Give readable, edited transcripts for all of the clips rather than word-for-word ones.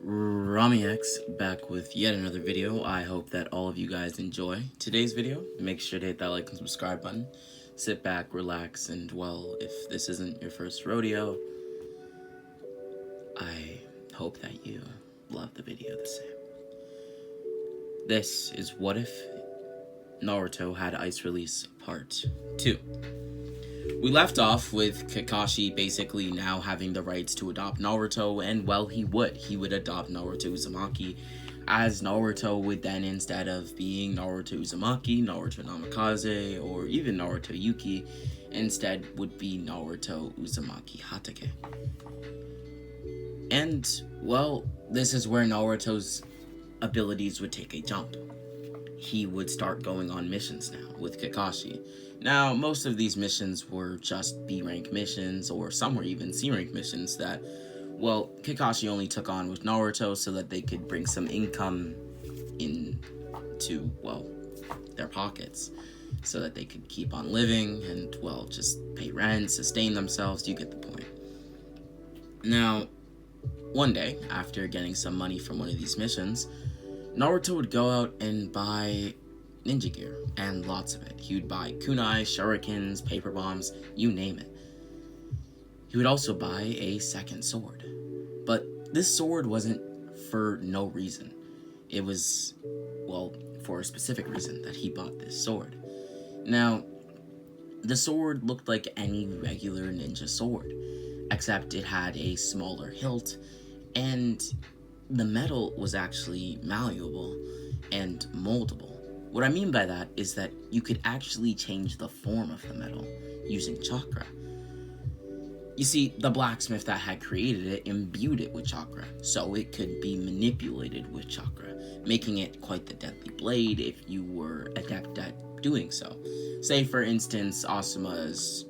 𝙎𝙈𝙊𝙃𝙃 back with yet another video. I hope that all of you guys enjoy today's video. Make sure to hit that like and subscribe button. Sit back, relax, and well, if this isn't your first rodeo, I hope that you love the video the same. This is What If Naruto Had Ice Release Part 2. We left off with Kakashi basically now having the rights to adopt Naruto, and well, he would adopt Naruto Uzumaki, as Naruto would then, instead of being Naruto Uzumaki, Naruto Namikaze, or even Naruto Yuki, instead would be Naruto Uzumaki Hatake. And, well, this is where Naruto's abilities would take a jump. He would start going on missions now with Kakashi. Now, most of these missions were just B-rank missions, or some were even C-rank missions that, well, Kakashi only took on with Naruto so that they could bring some income into, well, their pockets, so that they could keep on living and, well, just pay rent, sustain themselves. You get the point. Now, one day, after getting some money from one of these missions, Naruto would go out and buy ninja gear, and lots of it. He would buy kunai, shurikens, paper bombs, you name it. He would also buy a second sword. But this sword wasn't for no reason. It was, well, for a specific reason that he bought this sword. Now, the sword looked like any regular ninja sword, except it had a smaller hilt, and the metal was actually malleable and moldable. What I mean by that is that you could actually change the form of the metal using chakra. You see, the blacksmith that had created it imbued it with chakra, so it could be manipulated with chakra, making it quite the deadly blade if you were adept at doing so. Say, for instance, Asuma's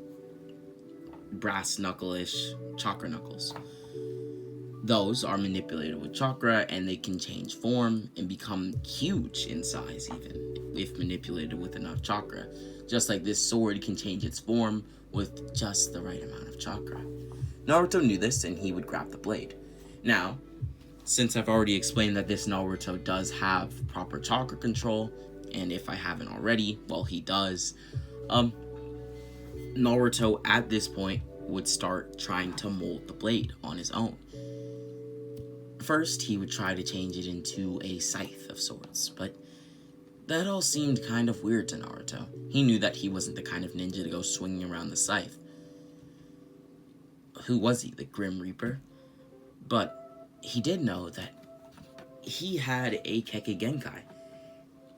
brass knuckle-ish chakra knuckles. Those are manipulated with chakra, and they can change form and become huge in size even, if manipulated with enough chakra. Just like this sword can change its form with just the right amount of chakra. Naruto knew this, and he would grab the blade. Now, since I've already explained that this Naruto does have proper chakra control, and if I haven't already, well, he does, Naruto at this point would start trying to mold the blade on his own. First, he would try to change it into a scythe of sorts, but that all seemed kind of weird to Naruto. He knew that he wasn't the kind of ninja to go swinging around the scythe. Who was he, the Grim Reaper? But he did know that he had a Kekkei Genkai,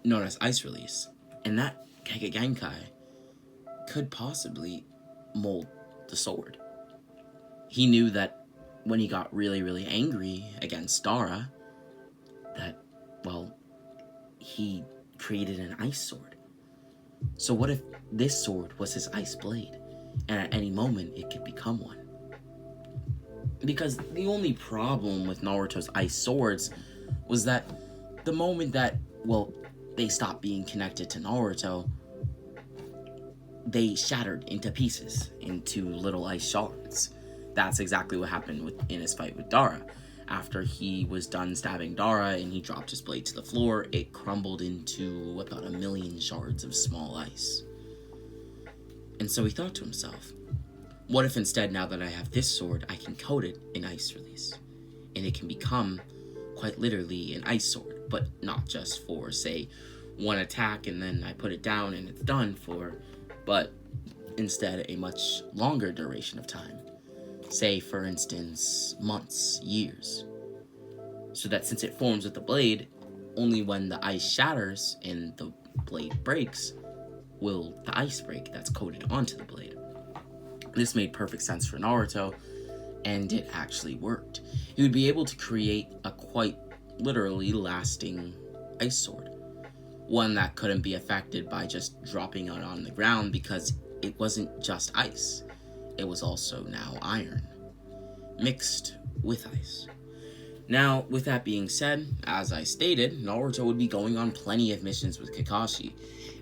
known as Ice Release, and that Kekkei Genkai could possibly mold the sword. He knew that when he got really, really angry against Dara, that, well, he created an ice sword. So what if this sword was his ice blade, and at any moment it could become one? Because the only problem with Naruto's ice swords was that the moment that, well, they stopped being connected to Naruto, they shattered into pieces, into little ice shards. That's exactly what happened in his fight with Dara. After he was done stabbing Dara and he dropped his blade to the floor, it crumbled into about 1 million shards of small ice. And so he thought to himself, what if instead, now that I have this sword, I can coat it in Ice Release, and it can become quite literally an ice sword, but not just for, say, one attack and then I put it down and it's done for, but instead a much longer duration of time. Say, for instance, months, years. So that since it forms with the blade, only when the ice shatters and the blade breaks will the ice break that's coated onto the blade. This made perfect sense for Naruto, and it actually worked. He would be able to create a quite literally lasting ice sword. One that couldn't be affected by just dropping it on the ground, because it wasn't just ice. It was also now iron, mixed with ice. Now, with that being said, as I stated, Naruto would be going on plenty of missions with Kakashi.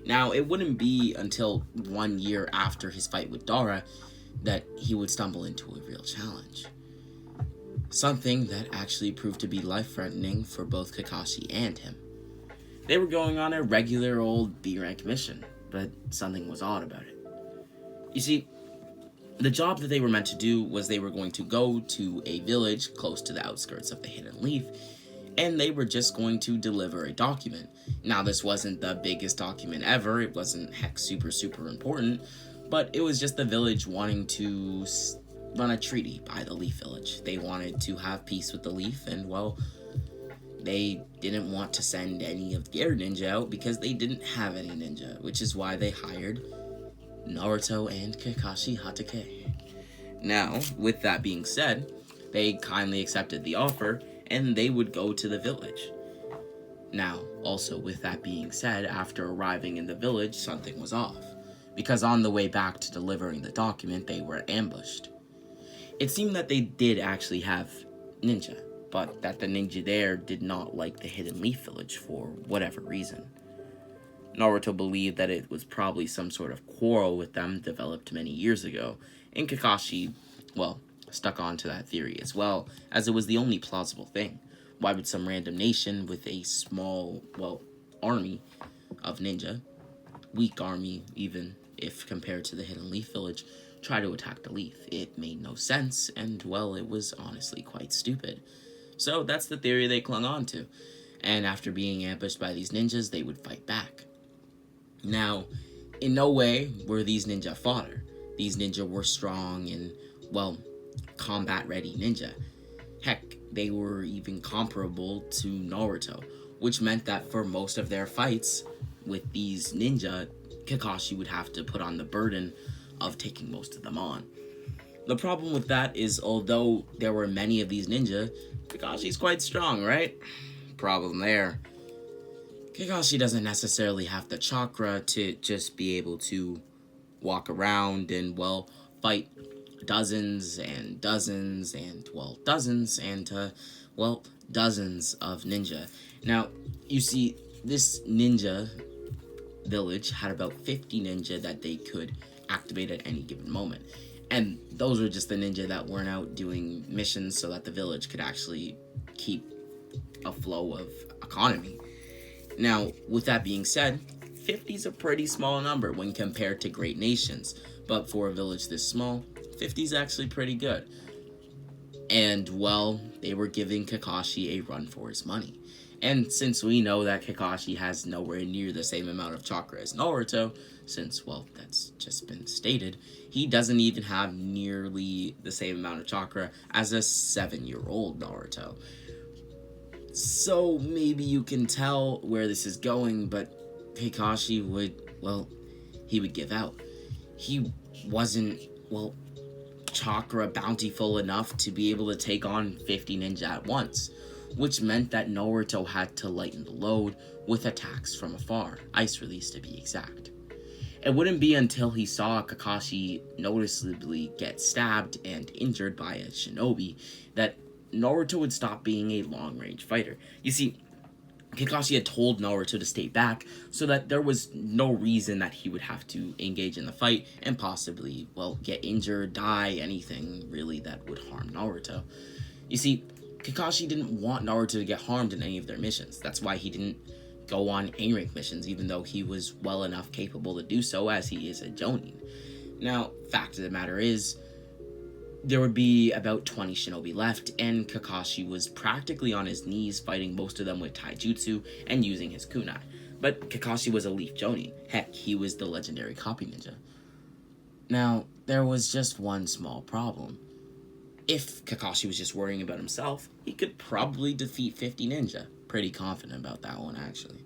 Now, it wouldn't be until 1 year after his fight with Dara that he would stumble into a real challenge. something that actually proved to be life-threatening for both Kakashi and him. They were going on a regular old B-rank mission, but something was odd about it. You see, the job that they were meant to do was they were going to go to a village close to the outskirts of the Hidden Leaf, and they were just going to deliver a document. Now, this wasn't the biggest document ever, it wasn't super important, but it was just the village wanting to run a treaty by the Leaf Village. They wanted to have peace with the Leaf, and well, they didn't want to send any of their ninja out because they didn't have any ninja, which is why they hired Naruto and Kakashi Hatake. Now, with that being said, they kindly accepted the offer, and they would go to the village. Now, also with that being said, after arriving in the village, something was off, because on the way back to delivering the document, they were ambushed. It seemed that they did actually have ninja, but that the ninja there did not like the Hidden Leaf Village for whatever reason. Naruto believed that it was probably some sort of quarrel with them developed many years ago, and Kakashi, well, stuck on to that theory as well, as it was the only plausible thing. Why would some random nation with a small, well, army of ninja, weak army even if compared to the Hidden Leaf Village, try to attack the Leaf? It made no sense, and well, it was honestly quite stupid. So that's the theory they clung on to, and after being ambushed by these ninjas, they would fight back. Now, in no way were these ninja fodder. These ninja were strong and, well, combat-ready ninja. Heck, they were even comparable to Naruto, which meant that for most of their fights with these ninja, Kakashi would have to put on the burden of taking most of them on. The problem with that is, although there were many of these ninja, Kakashi's quite strong, right? Problem there. Kakashi doesn't necessarily have the chakra to just be able to walk around and, well, fight dozens and dozens and, well, dozens and, dozens of ninja. Now, you see, this ninja village had about 50 ninja that they could activate at any given moment. And those were just the ninja that weren't out doing missions so that the village could actually keep a flow of economy. Now, with that being said, 50 is a pretty small number when compared to great nations, but for a village this small, 50 is actually pretty good. And, well, they were giving Kakashi a run for his money. And since we know that Kakashi has nowhere near the same amount of chakra as Naruto, since, well, that's just been stated, he doesn't even have nearly the same amount of chakra as a 7-year-old Naruto. So maybe you can tell where this is going, but Kakashi would, well, he would give out. He wasn't, well, chakra bountiful enough to be able to take on 50 ninja at once, which meant that Naruto had to lighten the load with attacks from afar, ice release to be exact. It wouldn't be until he saw Kakashi noticeably get stabbed and injured by a shinobi that Naruto would stop being a long-range fighter. You see, Kakashi had told Naruto to stay back so that there was no reason that he would have to engage in the fight and possibly, well, get injured, die, anything really that would harm Naruto. You see, Kakashi didn't want Naruto to get harmed in any of their missions. That's why he didn't go on A-rank missions, even though he was well enough capable to do so as he is a Jonin. Now, fact of the matter is, there would be about 20 shinobi left, and Kakashi was practically on his knees fighting most of them with taijutsu and using his kunai. But Kakashi was a Leaf Jonin. Heck, he was the legendary copy ninja. Now, there was just one small problem. If Kakashi was just worrying about himself, he could probably defeat 50 ninja. Pretty confident about that one, actually.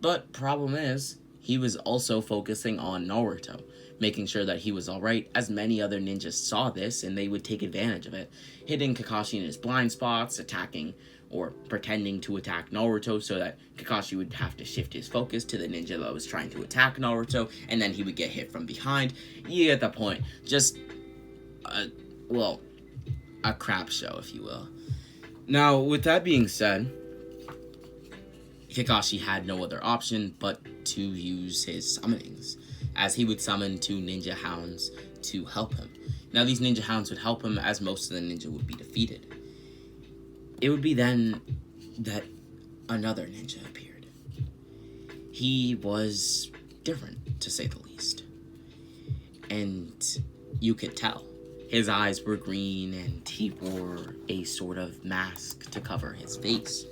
But problem is, he was also focusing on Naruto, making sure that he was alright, as many other ninjas saw this and they would take advantage of it, hitting Kakashi in his blind spots, attacking or pretending to attack Naruto so that Kakashi would have to shift his focus to the ninja that was trying to attack Naruto, and then he would get hit from behind. You get the point. Just, a crap show, if you will. Now, with that being said, Kakashi had no other option but to use his summonings, as he would summon 2 ninja hounds to help him. Now, these ninja hounds would help him as most of the ninja would be defeated. It would be then that another ninja appeared. He was different, to say the least. And you could tell. His eyes were green, and he wore a sort of mask to cover his face.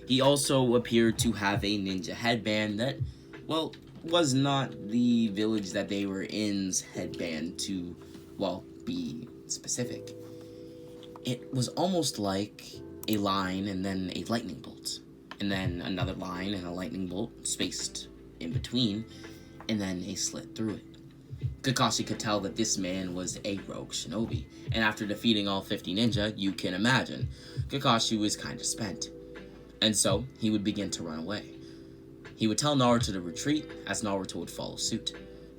He also appeared to have a ninja headband that, well, was not the village that they were in's headband to, well, be specific. It was almost like a line and then a lightning bolt, and then another line and a lightning bolt spaced in between, and then a slit through it. Kakashi could tell that this man was a rogue shinobi, and after defeating all 50 ninja, you can imagine, Kakashi was kinda spent. And so, he would begin to run away. He would tell Naruto to retreat, as Naruto would follow suit.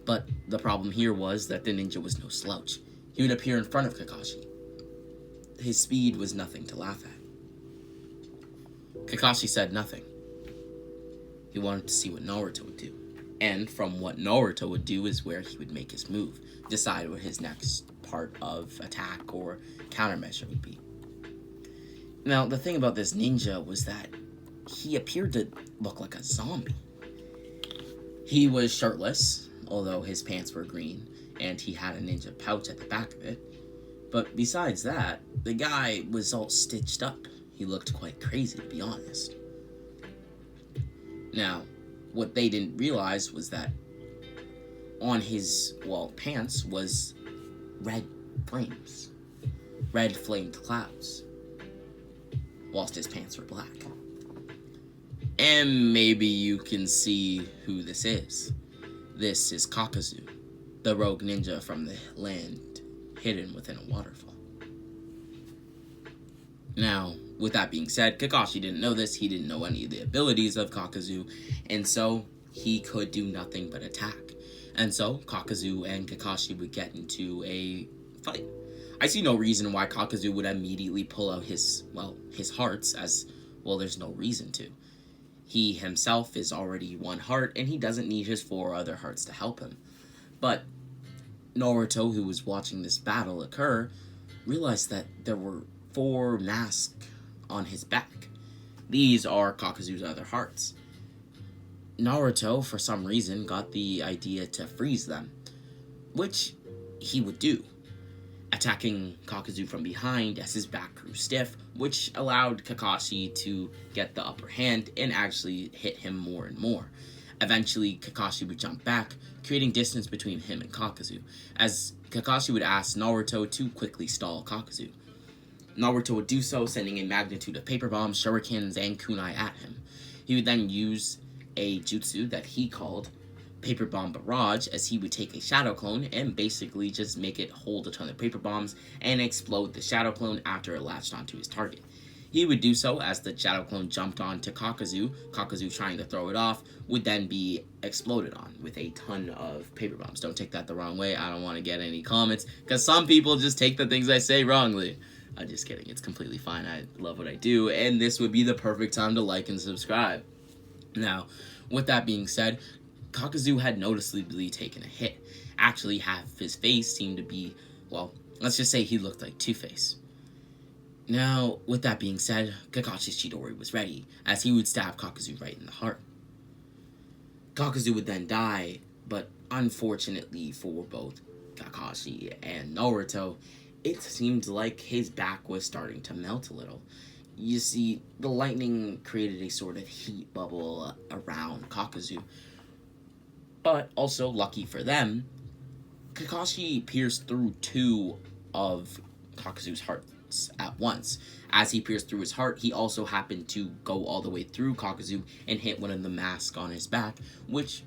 But the problem here was that the ninja was no slouch. He would appear in front of Kakashi. His speed was nothing to laugh at. Kakashi said nothing. He wanted to see what Naruto would do. And from what Naruto would do is where he would make his move, decide what his next part of attack or countermeasure would be. Now, the thing about this ninja was that he appeared to look like a zombie. He was shirtless, although his pants were green, and he had a ninja pouch at the back of it. But besides that, the guy was all stitched up. He looked quite crazy, to be honest. Now, what they didn't realize was that on his, pants was red flames. Red flamed clouds. Whilst his pants were black. And maybe you can see who this is. This is 𝘾𝙍𝙄, the rogue ninja from the land hidden within a waterfall. Now, with that being said, Kakashi didn't know this. He didn't know any of the abilities of 𝘾𝙍𝙄, and so he could do nothing but attack. And so 𝘾𝙍𝙄 and Kakashi would get into a fight. I see no reason why 𝘾𝙍𝙄 would immediately pull out his hearts, as, there's no reason to. He himself is already one heart, and he doesn't need his 4 other hearts to help him. But Naruto, who was watching this battle occur, realized that there were 4 masks on his back. These are 𝘾𝙍𝙄's other hearts. Naruto, for some reason, got the idea to freeze them, which he would do, attacking 𝘾𝙍𝙄 from behind as his back grew stiff, which allowed Kakashi to get the upper hand and actually hit him more and more. Eventually, Kakashi would jump back, creating distance between him and 𝘾𝙍𝙄, as Kakashi would ask Naruto to quickly stall 𝘾𝙍𝙄. Naruto would do so, sending a magnitude of paper bombs, shurikens, and kunai at him. He would then use a jutsu that he called Paper Bomb Barrage, as he would take a shadow clone and basically just make it hold a ton of paper bombs and explode the shadow clone after it latched onto his target. He would do so as the shadow clone jumped onto 𝘾𝙍𝙄. 𝘾𝙍𝙄, trying to throw it off, would then be exploded on with a ton of paper bombs. Don't take that the wrong way. I don't want to get any comments, because some people just take the things I say wrongly. I'm just kidding. It's completely fine. I love what I do, and this would be the perfect time to like and subscribe. Now, with that being said, 𝘾𝙍𝙄 had noticeably taken a hit. Actually, half of his face seemed to be, let's just say he looked like Two-Face. Now, with that being said, Kakashi's Chidori was ready, as he would stab 𝘾𝙍𝙄 right in the heart. 𝘾𝙍𝙄 would then die, but unfortunately for both Kakashi and Naruto, it seemed like his back was starting to melt a little. You see, the lightning created a sort of heat bubble around 𝘾𝙍𝙄. But also, lucky for them, Kakashi pierced through 2 of 𝘾𝙍𝙄's hearts at once. As he pierced through his heart, he also happened to go all the way through 𝘾𝙍𝙄 and hit one of the masks on his back, which,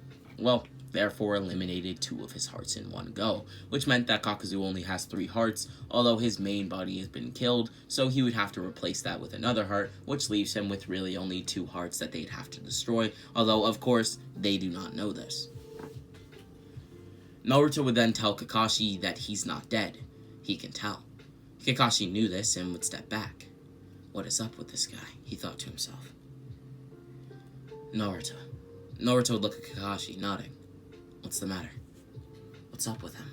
therefore eliminated 2 of his hearts in one go, which meant that 𝘾𝙍𝙄 only has 3 hearts, although his main body has been killed, so he would have to replace that with another heart, which leaves him with really only 2 hearts that they'd have to destroy, although, of course, they do not know this. Naruto would then tell Kakashi that he's not dead. He can tell. Kakashi knew this and would step back. What is up with this guy? He thought to himself. Naruto. Naruto would look at Kakashi, nodding. What's the matter? What's up with him?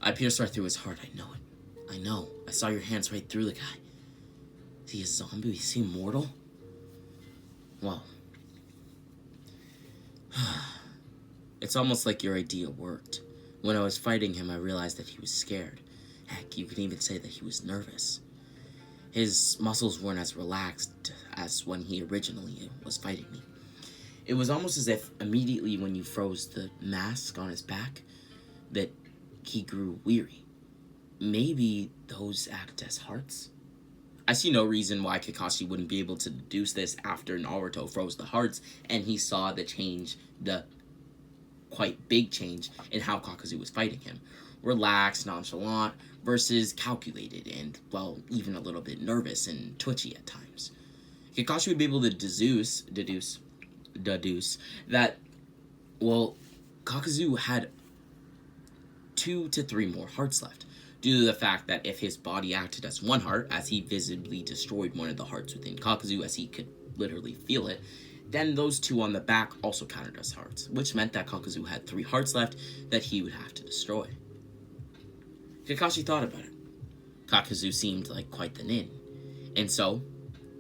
I pierced right through his heart, I know it. I know. I saw your hands right through the guy. Is he a zombie? Is he immortal? Well, it's almost like your idea worked. When I was fighting him, I realized that he was scared. Heck, you could even say that he was nervous. His muscles weren't as relaxed as when he originally was fighting me. It was almost as if immediately when you froze the mask on his back, that he grew weary. Maybe those act as hearts? I see no reason why Kakashi wouldn't be able to deduce this after Naruto froze the hearts and he saw the change, the quite big change in how Kakuzu was fighting him. Relaxed, nonchalant, versus calculated and, well, even a little bit nervous and twitchy at times. Kakashi would be able to deduce that, well, Kakuzu had 2 to 3 more hearts left, due to the fact that if his body acted as one heart, as he visibly destroyed one of the hearts within Kakuzu, as he could literally feel it, then those 2 on the back also counted as hearts, which meant that Kakuzu had 3 hearts left that he would have to destroy. Kakashi thought about it. Kakuzu seemed like quite the nin, and so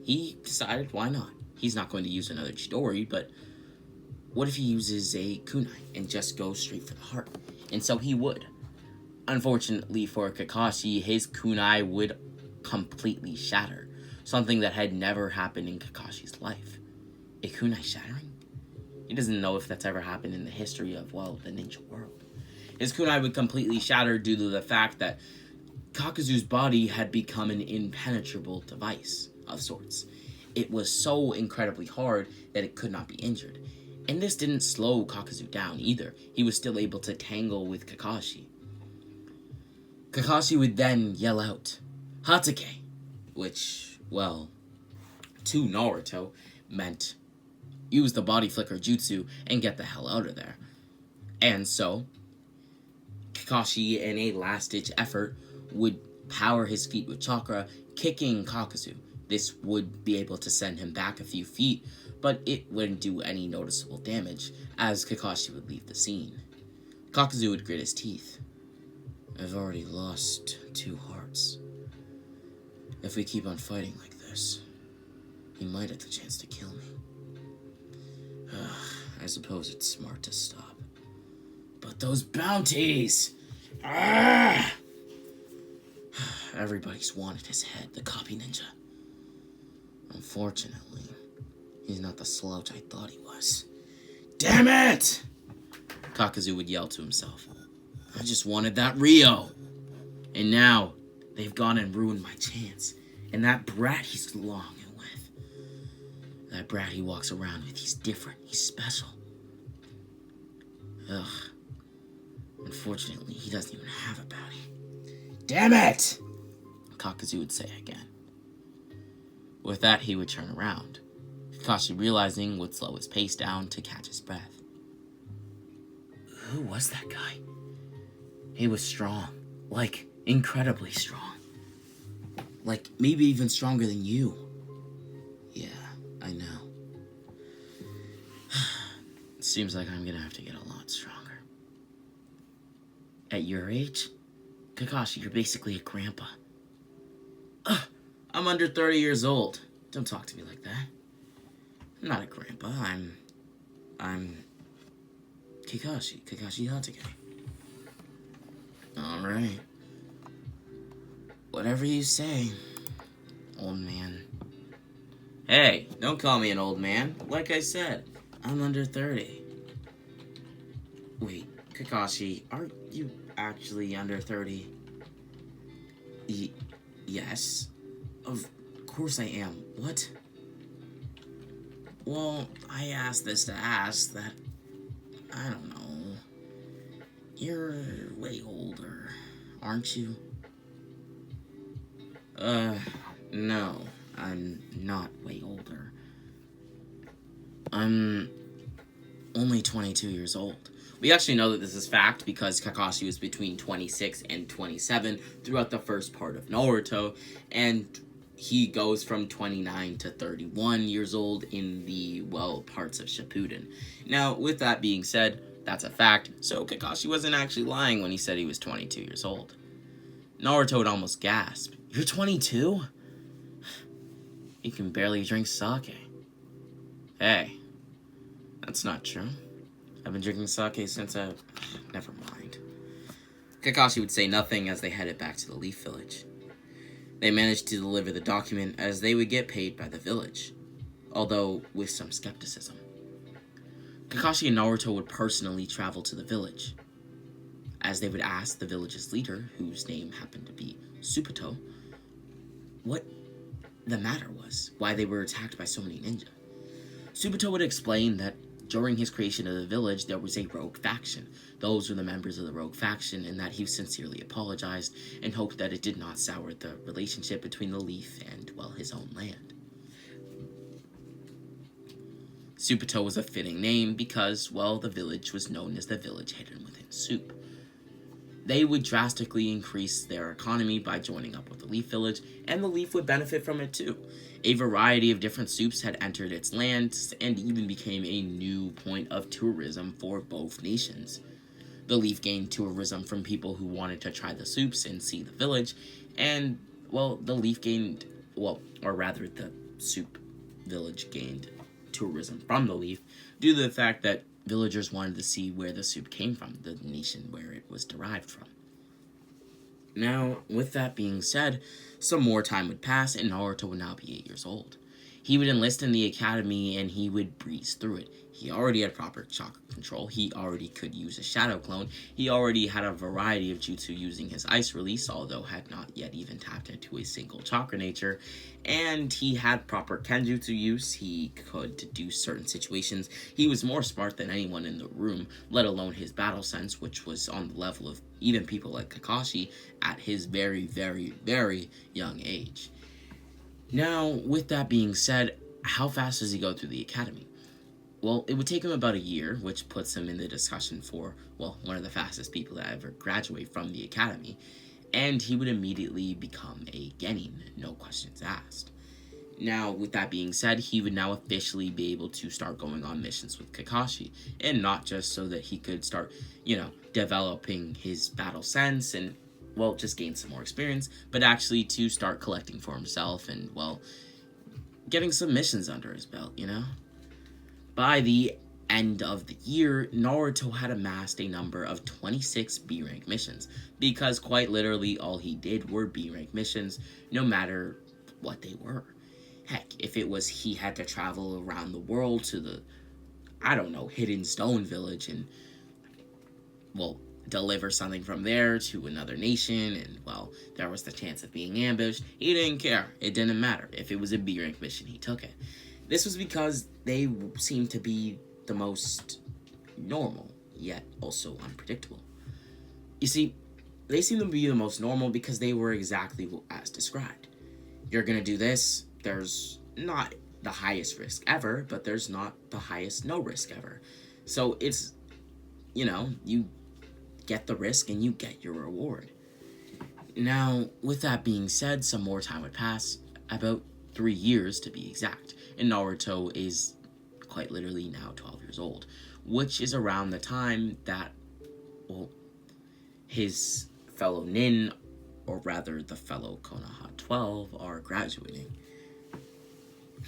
he decided why not. He's not going to use another Chidori, but what if he uses a kunai and just goes straight for the heart? And so he would. Unfortunately for Kakashi, his kunai would completely shatter, something that had never happened in Kakashi's life. A kunai shattering? He doesn't know if that's ever happened in the history of, well, the ninja world. His kunai would completely shatter due to the fact that Kakuzu's body had become an impenetrable device of sorts. It was so incredibly hard that it could not be injured. And this didn't slow Kakuzu down either. He was still able to tangle with Kakashi. Kakashi would then yell out, "Hatake!" which, well, to Naruto, meant use the body flicker jutsu and get the hell out of there. And so, Kakashi, in a last-ditch effort, would power his feet with chakra, kicking Kakuzu. This would be able to send him back a few feet, but it wouldn't do any noticeable damage, as Kakashi would leave the scene. Kakuzu would grit his teeth. I've already lost 2 hearts. If we keep on fighting like this, he might have the chance to kill me. I suppose it's smart to stop. But those bounties! Everybody's wanted his head, the copy ninja. Unfortunately, he's not the slouch I thought he was. Damn it! Kakuzu would yell to himself. I just wanted that Rio. And now, they've gone and ruined my chance. And that brat he's longing with. That brat he walks around with, he's different, he's special. Ugh. Unfortunately, he doesn't even have a bounty. Damn it! Kakuzu would say again. With that, he would turn around. Kakashi, realizing, would slow his pace down to catch his breath. Who was that guy? He was strong. Like, incredibly strong. Like, maybe even stronger than you. Yeah, I know. It seems like I'm gonna have to get a lot stronger. At your age? Kakashi, you're basically a grandpa. I'm under 30 years old. Don't talk to me like that. I'm not a grandpa. I'm Kakashi Hatake. Alright. Whatever you say, old man. Hey, don't call me an old man. Like I said, I'm under 30. Wait, Kakashi, are you actually under 30? Yes. Of course I am. What? Well, I asked this to ask that, I don't know. You're way older, aren't you? No, I'm not way older. I'm only 22 years old. We actually know that this is fact because Kakashi was between 26 and 27 throughout the first part of Naruto, and he goes from 29 to 31 years old in the, well, parts of Shippuden. Now, with that being said, that's a fact, so Kakashi wasn't actually lying when he said he was 22 years old. Naruto would almost gasp. You're 22? You can barely drink sake. Hey, that's not true. I've been drinking sake since Never mind. Kakashi would say nothing as they headed back to the Leaf Village. They managed to deliver the document as they would get paid by the village, although with some skepticism. Kakashi and Naruto would personally travel to the village, as they would ask the village's leader, whose name happened to be Supato, what the matter was, why they were attacked by so many ninja. Supato would explain that during his creation of the village, there was a rogue faction. Those were the members of the rogue faction, and that he sincerely apologized and hoped that it did not sour the relationship between the Leaf and, well, his own land. Supato was a fitting name because, well, the village was known as the village hidden within soup. They would drastically increase their economy by joining up with the Leaf Village, and the Leaf would benefit from it too. A variety of different soups had entered its lands, and even became a new point of tourism for both nations. The Leaf gained tourism from people who wanted to try the soups and see the village, and, well, the Leaf gained, the soup village gained tourism from the Leaf due to the fact that villagers wanted to see where the soup came from, the nation where it was derived from. Now, with that being said, some more time would pass and Naruto would now be 8 years old. He would enlist in the academy and he would breeze through it. He already had proper chakra control, he already could use a shadow clone, he already had a variety of jutsu using his ice release, although had not yet even tapped into a single chakra nature, and he had proper kenjutsu use, he could deduce certain situations, he was more smart than anyone in the room, let alone his battle sense, which was on the level of even people like Kakashi at his very, very, very young age. Now, with that being said, how fast does he go through the academy? Well, it would take him about a year, which puts him in the discussion for, well, one of the fastest people to ever graduate from the academy, and he would immediately become a genin, no questions asked. Now, with that being said, he would now officially be able to start going on missions with Kakashi, and not just so that he could start, developing his battle sense and, well, just gain some more experience, but actually to start collecting for himself and, well, getting some missions under his belt, By the end of the year, Naruto had amassed a number of 26 B-rank missions, because quite literally all he did were B-rank missions, no matter what they were. Heck, if it was he had to travel around the world to the, Hidden Stone Village and, well, deliver something from there to another nation, and, well, there was the chance of being ambushed, he didn't care. It didn't matter. If it was a B-rank mission, he took it. This was because they seemed to be the most normal, yet also unpredictable. You see, they seemed to be the most normal because they were exactly as described. You're gonna do this, there's not the highest risk ever, but there's not the highest no risk ever. So it's, you get the risk and you get your reward. Now, with that being said, some more time would pass, about 3 years to be exact, and Naruto is quite literally now 12 years old, which is around the time that, well, his fellow nin, or rather the fellow Konoha 12, are graduating.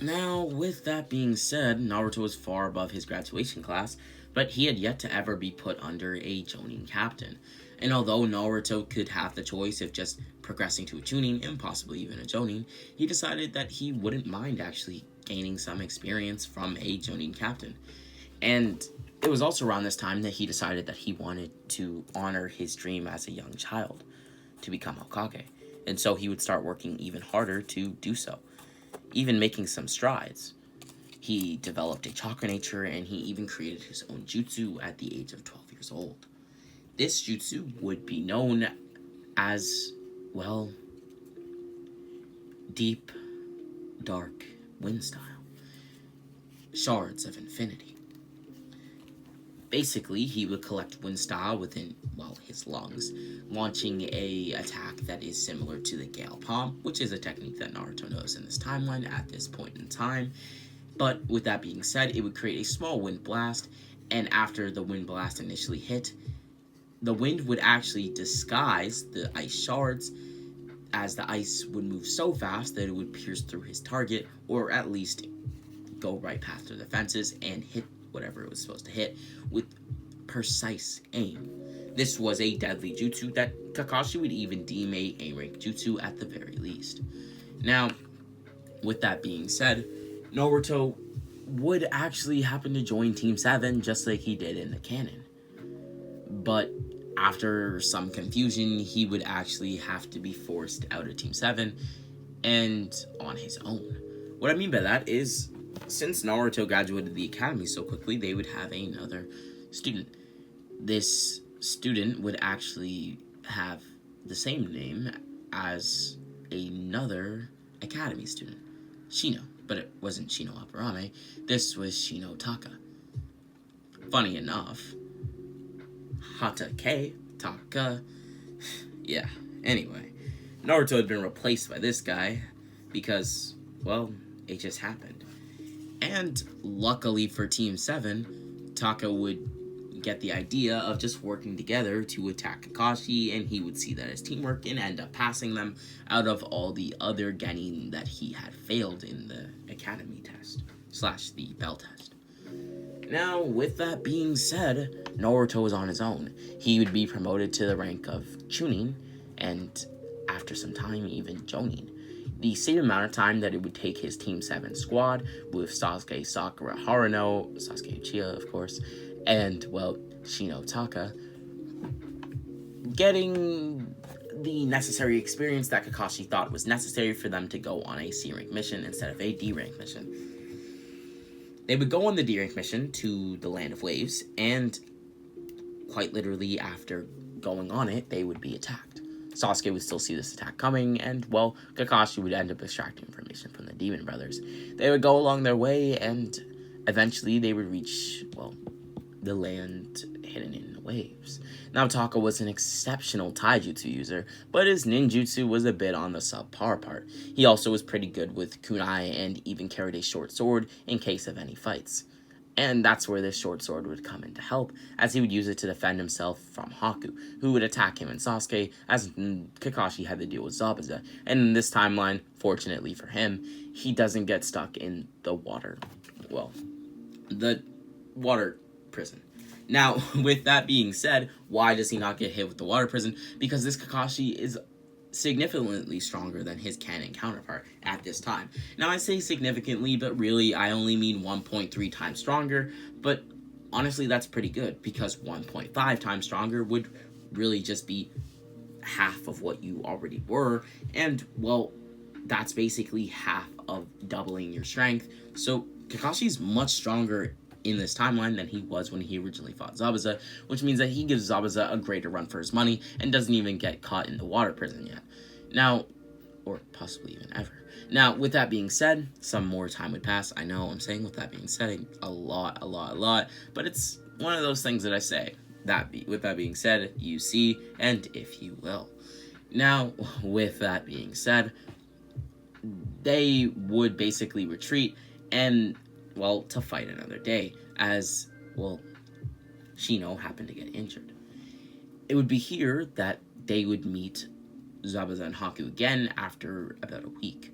Now, with that being said, Naruto was far above his graduation class, but he had yet to ever be put under a Jonin captain. And although Naruto could have the choice of just progressing to a Chunin and possibly even a Jonin, he decided that he wouldn't mind actually gaining some experience from a Jonin captain. And it was also around this time that he decided that he wanted to honor his dream as a young child, to become Hokage. And so he would start working even harder to do so, even making some strides. He developed a chakra nature, and he even created his own jutsu at the age of 12 years old. This jutsu would be known as, well, Deep Dark Wind Style. Shards of Infinity. Basically, he would collect wind style within, well, his lungs, launching a attack that is similar to the Gale Palm, which is a technique that Naruto knows in this timeline at this point in time. But with that being said, it would create a small wind blast, and after the wind blast initially hit, the wind would actually disguise the ice shards as the ice would move so fast that it would pierce through his target, or at least go right past the defenses and hit whatever it was supposed to hit with precise aim. This was a deadly jutsu that Kakashi would even deem a A-rank jutsu at the very least. Now, with that being said, Naruto would actually happen to join Team 7 just like he did in the canon. But after some confusion, he would actually have to be forced out of Team 7 and on his own. What I mean by that is, since Naruto graduated the academy so quickly, they would have another student. This student would actually have the same name as another academy student, Shino, but it wasn't 𝙎𝙈𝙊𝙊𝙏𝙃. This was 𝘎𝙁𝙁𝙃. Funny enough, Taka, yeah, anyway, Naruto had been replaced by this guy because, well, it just happened. And luckily for Team 7, Taka would get the idea of just working together to attack Kakashi, and he would see that as teamwork and end up passing them out of all the other genin that he had failed in the academy test / the bell test. Now, with that being said, Naruto was on his own. He would be promoted to the rank of Chunin, and after some time, even Jonin. The same amount of time that it would take his Team 7 squad with Sasuke, Sakura, Haruno, Sasuke Uchiha, of course, and, well, 𝘎𝙁𝙁𝙁, getting the necessary experience that Kakashi thought was necessary for them to go on a C-rank mission instead of a D-rank mission. They would go on the D-rank mission to the Land of Waves, and quite literally after going on it, they would be attacked. Sasuke would still see this attack coming, and, well, Kakashi would end up extracting information from the Demon Brothers. They would go along their way, and eventually they would reach, well, the land hidden in the waves. Now, Taka was an exceptional taijutsu user, but his ninjutsu was a bit on the subpar part. He also was pretty good with kunai and even carried a short sword in case of any fights. And that's where this short sword would come in to help, as he would use it to defend himself from Haku, who would attack him and Sasuke, as Kakashi had to deal with Zabuza. And in this timeline, fortunately for him, he doesn't get stuck in the water prison. Now, with that being said, why does he not get hit with the water prison? Because this Kakashi is significantly stronger than his canon counterpart at this time. Now, I say significantly, but really I only mean 1.3 times stronger, but honestly that's pretty good, because 1.5 times stronger would really just be half of what you already were, and, well, that's basically half of doubling your strength. So Kakashi's much stronger in this timeline than he was when he originally fought Zabuza, which means that he gives Zabuza a greater run for his money and doesn't even get caught in the water prison yet. Now, or possibly even ever. Now, with that being said, some more time would pass. I know I'm saying with that being said a lot, but it's one of those things that I say. With that being said, you see, and if you will. Now, with that being said, they would basically retreat and, well, to fight another day, as, well, Shino happened to get injured. It would be here that they would meet Zabuza and Haku again after about a week.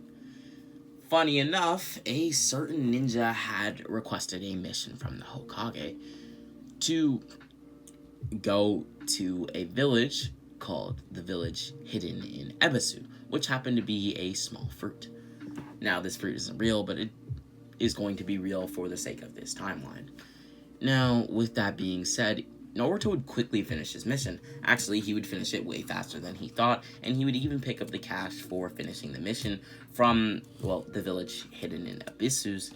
Funny enough, a certain ninja had requested a mission from the Hokage to go to a village called the village hidden in Ebisu, which happened to be a small fruit. Now, this fruit isn't real, but it is going to be real for the sake of this timeline. Now, with that being said, Naruto would quickly finish his mission. Actually, he would finish it way faster than he thought, and he would even pick up the cash for finishing the mission from, well, the village hidden in Abisu's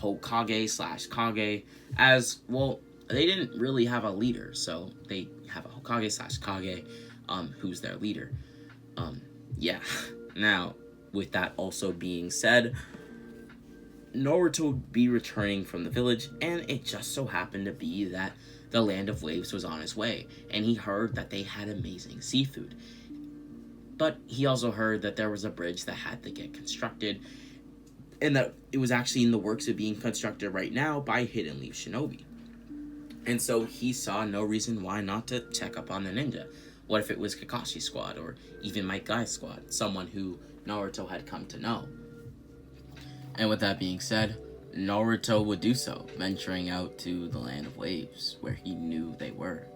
Hokage/Kage, as, well, they didn't really have a leader, so they have a Hokage/Kage, who's their leader. Yeah. Now, with that also being said, Naruto would be returning from the village, and it just so happened to be that the Land of Waves was on his way, and he heard that they had amazing seafood. But he also heard that there was a bridge that had to get constructed, and that it was actually in the works of being constructed right now by Hidden Leaf Shinobi. And so he saw no reason why not to check up on the ninja. What if it was Kakashi's squad, or even Might Guy's squad, someone who Naruto had come to know? And with that being said, Naruto would do so, venturing out to the Land of Waves, where he knew they were.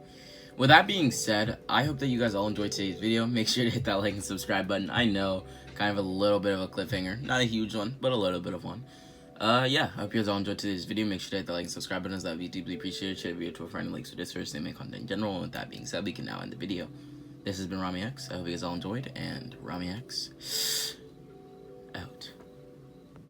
With that being said, I hope that you guys all enjoyed today's video. Make sure to hit that like and subscribe button. I know, kind of a little bit of a cliffhanger. Not a huge one, but a little bit of one. Yeah, I hope you guys all enjoyed today's video. Make sure to hit the like and subscribe buttons. That would be deeply appreciated. Share the video to a friend and links for this first and main content in general. And with that being said, we can now end the video. This has been 𝘎𝙗𝙊𝙊𝙃. I hope you guys all enjoyed, and 𝘎𝙗𝙊𝙃 out.